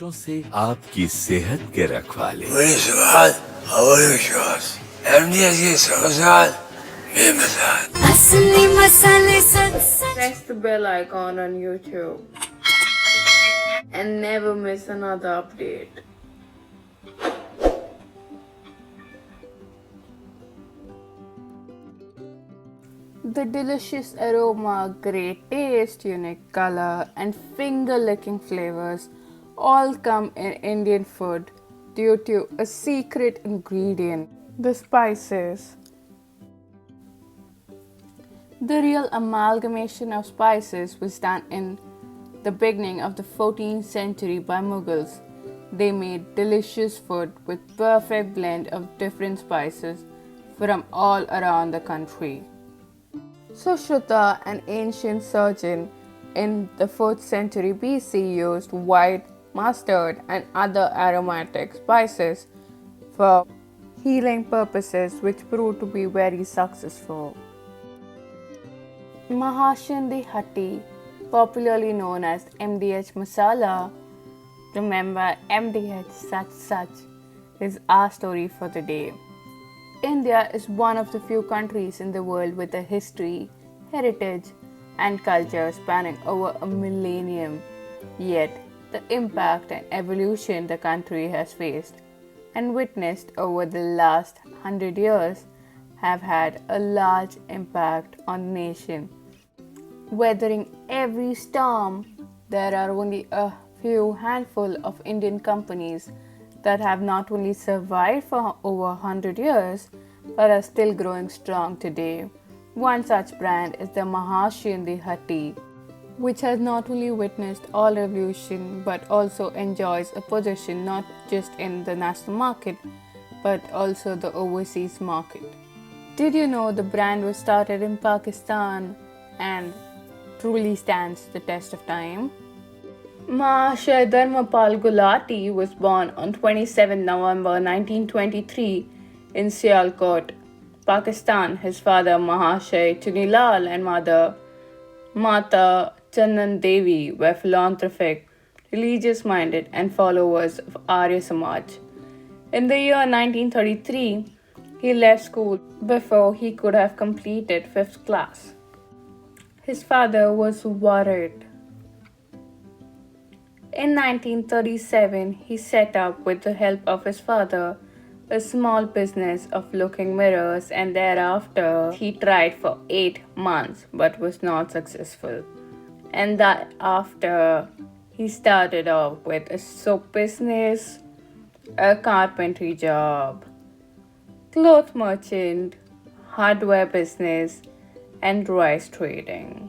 कष्टों से आपकी सेहत के रखवाले। वही स्वाद और विश्वास MDH के स्वाद बेमिसाल असली मसाले Press the bell icon on YouTube and never miss another update. The delicious aroma, great taste, unique color, and finger licking flavors all come in Indian food due to a secret ingredient, the spices. The real amalgamation of spices was done in the beginning of the 14th century by Mughals. They made delicious food with perfect blend of different spices from all around the country. Sushruta, an ancient surgeon in the 4th century BC, used white mustard and other aromatic spices for healing purposes, which proved to be very successful. Mahashindi Hatti, popularly known as MDH Masala, remember MDH such, is our story for the day. India is one of the few countries in the world with a history, heritage, and culture spanning over a millennium. Yet, the impact and evolution the country has faced and witnessed over the last 100 years have had a large impact on the nation. Weathering every storm, there are only a few handful of Indian companies that have not only survived for over 100 years but are still growing strong today. One such brand is the Mahashindi Hatti, which has not only witnessed all revolution but also enjoys a position not just in the national market but also the overseas market. Did you know the brand was started in Pakistan and truly stands the test of time? Mahashay Dharampal Gulati was born on 27 November 1923 in Sialkot, Pakistan. His father Mahashay Chunilal and mother Mata Chandan Devi were philanthropic, religious-minded and followers of Arya Samaj. In the year 1933, he left school before he could have completed 5th class. His father was worried. In 1937, he set up, with the help of his father, a small business of looking mirrors, and thereafter he tried for 8 months but was not successful. And that after he started off with a soap business, a carpentry job, cloth merchant, hardware business, and rice trading.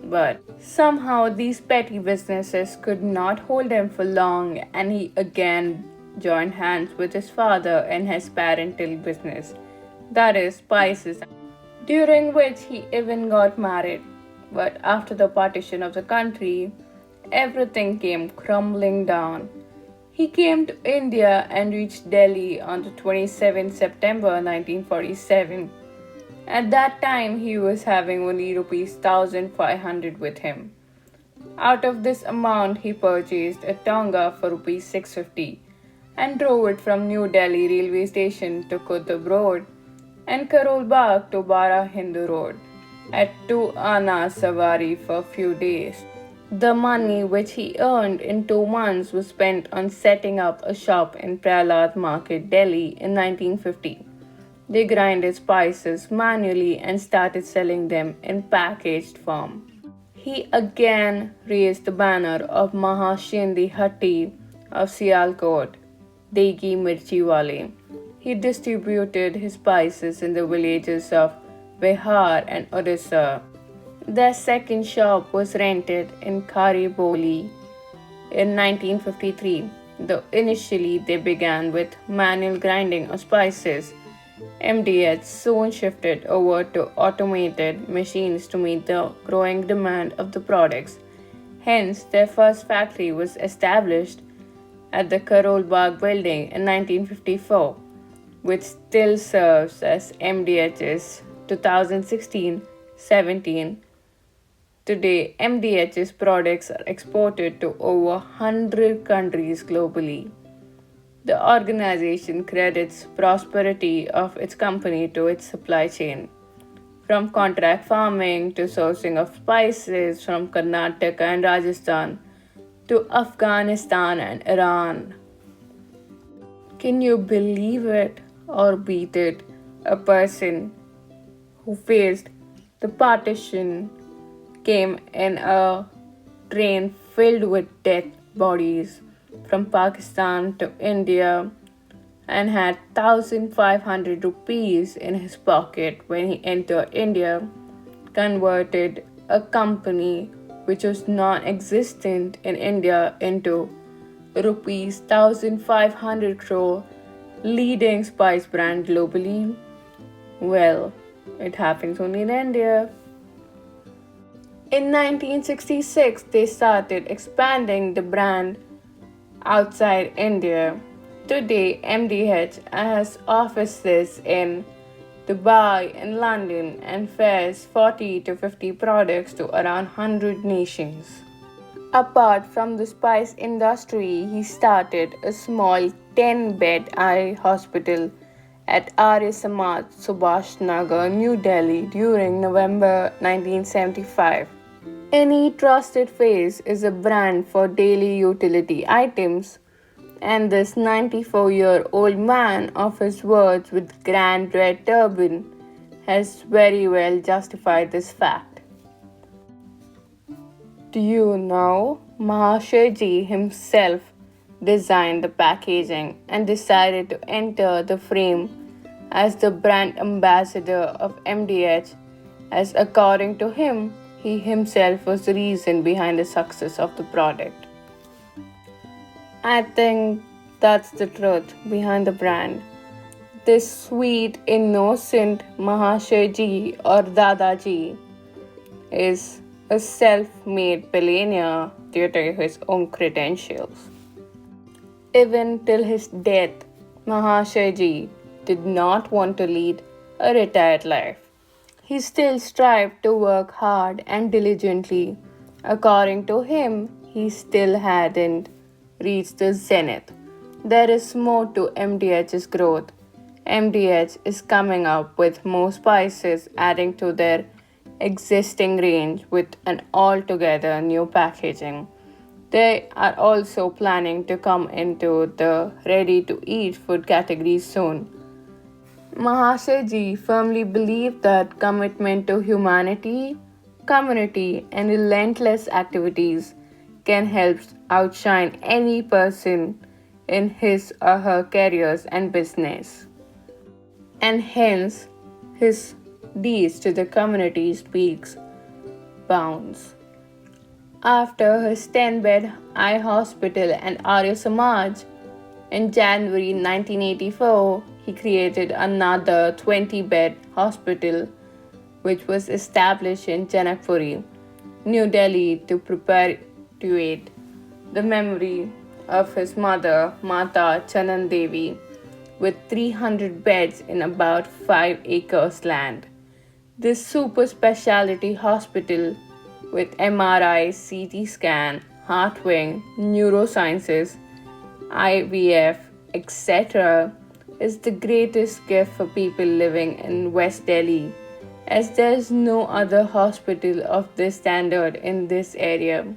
But somehow these petty businesses could not hold him for long, and he again joined hands with his father in his parental business, that is, spices, during which he even got married. But after the partition of the country, everything came crumbling down. He came to India and reached Delhi on the 27th September 1947. At that time, he was having only rupees 1,500 with him. Out of this amount, he purchased a Tonga for rupees 650 and drove it from New Delhi railway station to Kutub Road and Karol Bagh to Bara Hindu Road at 2 Ana Savari for a few days. The money which he earned in 2 months was spent on setting up a shop in Prahlad Market, Delhi in 1950. They grinded spices manually and started selling them in packaged form. He again raised the banner of Mahashindi Hatti of Sialkot, Degi Mirchi Wale. He distributed his spices in the villages of Bihar and Odisha. Their second shop was rented in Khariboli in 1953. Though initially they began with manual grinding of spices, MDH soon shifted over to automated machines to meet the growing demand of the products. Hence, their first factory was established at the Karol Bagh building in 1954, which still serves as MDH's 2016-17 Today, MDH's products are exported to over 100 countries globally. The organization credits prosperity of its company to its supply chain, from contract farming to sourcing of spices from Karnataka and Rajasthan to Afghanistan and Iran. Can you believe it or beat it? A person who faced the partition came in a train filled with dead bodies from Pakistan to India and had 1500 rupees in his pocket when he entered India, converted a company which was non-existent in India into rupees 1500 crore leading spice brand globally. Well, it happens only in India. In 1966, they started expanding the brand outside India. Today, MDH has offices in Dubai and London and fares 40 to 50 products to around 100 nations. Apart from the spice industry, he started a small 10-bed eye hospital at Arya Samaj Subhash Nagar, New Delhi during November 1975. Any trusted face is a brand for daily utility items, and this 94-year-old man of his words with grand red turban has very well justified this fact. Do you know Mahashayji himself designed the packaging and decided to enter the frame as the brand ambassador of MDH, as according to him, he himself was the reason behind the success of the product. I think that's the truth behind the brand. This sweet, innocent Mahashayji or Dadaji is a self-made billionaire due to his own credentials. Even till his death, Mahashayji did not want to lead a retired life. He still strived to work hard and diligently. According to him, he still hadn't reached the zenith. There is more to MDH's growth. MDH is coming up with more spices, adding to their existing range with an altogether new packaging. They are also planning to come into the ready-to-eat food category soon. Mahashayji firmly believed that commitment to humanity, community, and relentless activities can help outshine any person in his or her careers and business. And hence, his deeds to the community speaks bounds. After his 10-bed eye hospital and Arya Samaj, in January 1984, he created another 20-bed hospital which was established in Janakpuri, New Delhi to perpetuate the memory of his mother, Mata Chanan Devi, with 300 beds in about 5 acres land. This super specialty hospital with MRI, CT scan, heart wing, neurosciences, IVF, etc. is the greatest gift for people living in West Delhi, as there is no other hospital of this standard in this area.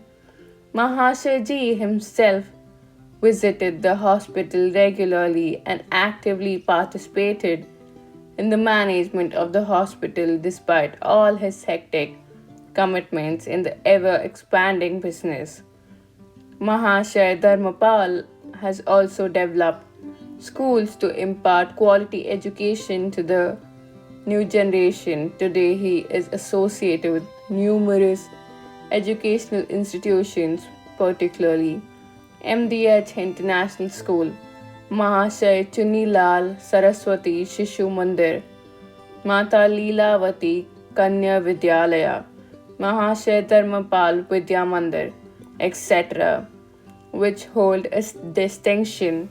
Mahashayji himself visited the hospital regularly and actively participated in the management of the hospital despite all his hectic commitments in the ever-expanding business. Mahashay Dharampal has also developed schools to impart quality education to the new generation. Today, he is associated with numerous educational institutions, particularly MDH International School, Mahashay Chunilal Saraswati Shishu Mandir, Mata Leelavati Kanya Vidyalaya, Mahashay Dharmapal Vidya Mandir, etc., which hold a distinction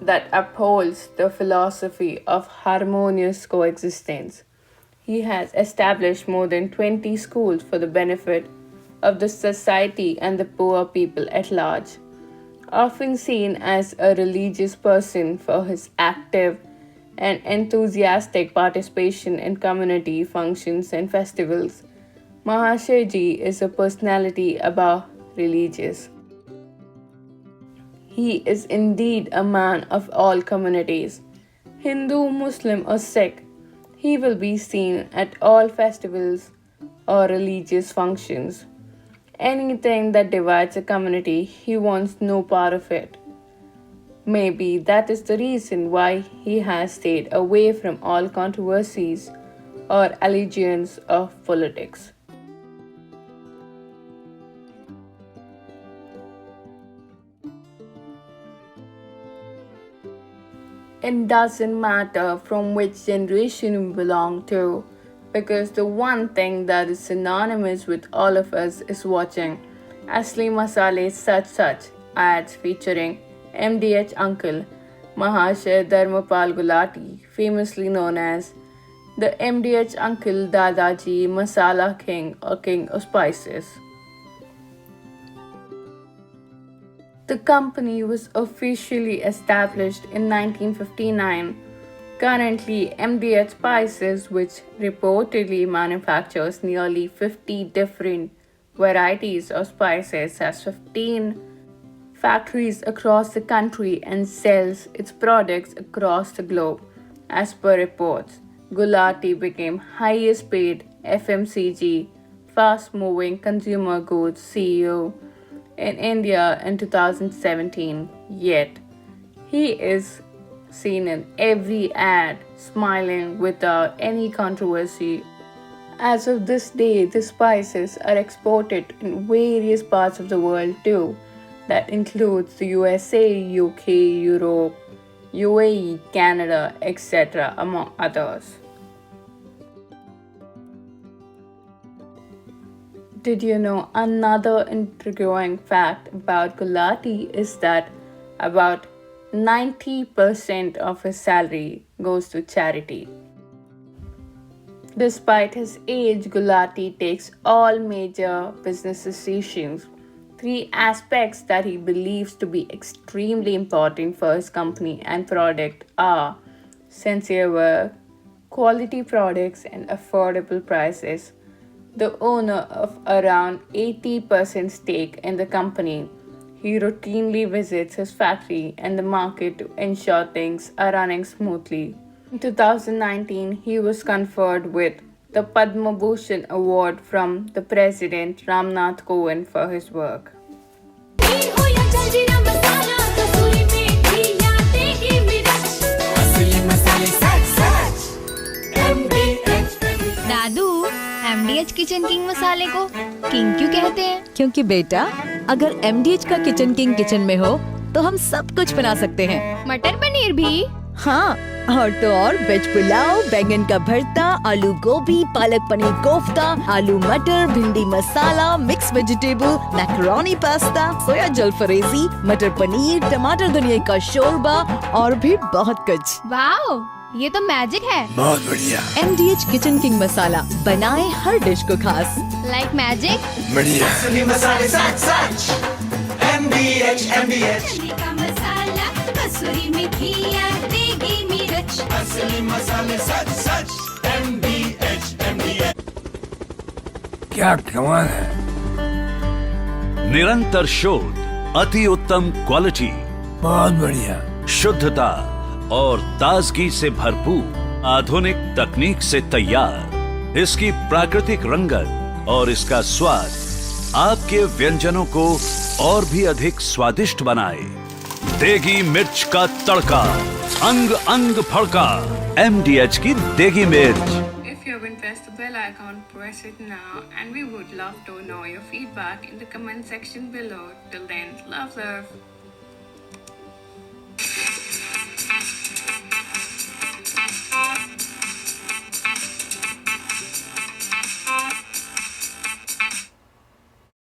that upholds the philosophy of harmonious coexistence. He has established more than 20 schools for the benefit of the society and the poor people at large. Often seen as a religious person for his active and enthusiastic participation in community functions and festivals, Mahashayji is a personality above religious. He is indeed a man of all communities, Hindu, Muslim, or Sikh. He will be seen at all festivals or religious functions. Anything that divides a community, he wants no part of it. Maybe that is the reason why he has stayed away from all controversies or allegiance of politics. It doesn't matter from which generation we belong to, because the one thing that is synonymous with all of us is watching Asli Masale such ads featuring MDH uncle Mahashay Dharampal Gulati, famously known as the MDH uncle Dadaji Masala King or King of Spices. The company was officially established in 1959. Currently, MDH Spices, which reportedly manufactures nearly 50 different varieties of spices, has 15 factories across the country and sells its products across the globe. As per reports, Gulati became highest paid FMCG, fast-moving consumer goods CEO in India in 2017, yet he is seen in every ad smiling without any controversy. As of this day, the spices are exported in various parts of the world too. That includes the USA, UK, Europe, UAE, Canada, etc., among others. Did you know another intriguing fact about Gulati is that about 90% of his salary goes to charity. Despite his age, Gulati takes all major business decisions. 3 aspects that he believes to be extremely important for his company and product are sincere work, quality products, and affordable prices. The owner of around 80% stake in the company, he routinely visits his factory and the market to ensure things are running smoothly. In 2019, he was conferred with the Padma Bhushan Award from the President Ramnath Kovind for his work. Dadu, MDH kitchen king मसाले को king क्यों कहते हैं? क्योंकि बेटा, अगर MDH का kitchen king kitchen में हो तो हम सब कुछ बना सकते हैं। मटर पनीर भी? हाँ, और तो और वेज पुलाव, बैंगन का भरता, आलू गोभी, पालक पनीर कोफ्ता, आलू मटर, भिंडी मसाला, मिक्स वेजिटेबल, मैकरोनी पास्ता, सोया जलफरेजी, मटर पनीर, टमाटर धनिया का शोरबा और भी बहुत कुछ। वाओ, ये तो मैजिक है। बहुत बढ़िया। MDH किचन किंग मसाला बनाए हर डिश को खास। Like magic? बढ़िया। असली मसाले सच MDH का मसाला, कसूरी मेथिया, देगी मिर्च। असली मसाले सच MDH क्या कमाल है। निरंतर शोध, अति उत्तम क्वालिटी, बहुत बढ़िया। शुद्धता और ताजगी से भरपूर आधुनिक तकनीक से तैयार। इसकी प्राकृतिक रंगत और इसका स्वाद आपके व्यंजनों को और भी अधिक स्वादिष्ट बनाए। देगी मिर्च का तड़का, अंग अंग फड़का। MDH की देगी मिर्च। If you haven't pressed the bell icon, press it now, and we would love to know your feedback in the comment section below. Till then, love.